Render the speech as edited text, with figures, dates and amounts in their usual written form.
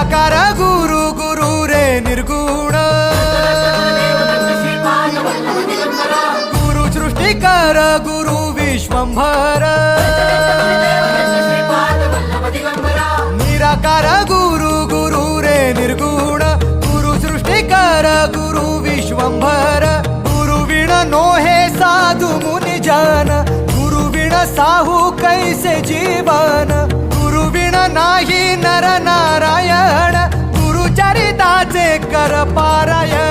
निराकार गुरु गुरु रे निर्गुण गुरु सृष्टिकर गुरु विश्वंभर निराकार गुरु गुरु रे निर्गुण गुरु सृष्टिकर गुरु विश्वंभर गुरु विण नोहे साधु मुनि जन गुरु विण साहू कैसे जीवन गुरु विण नाही नर नारायण गुरु चरिताचे कर पारायण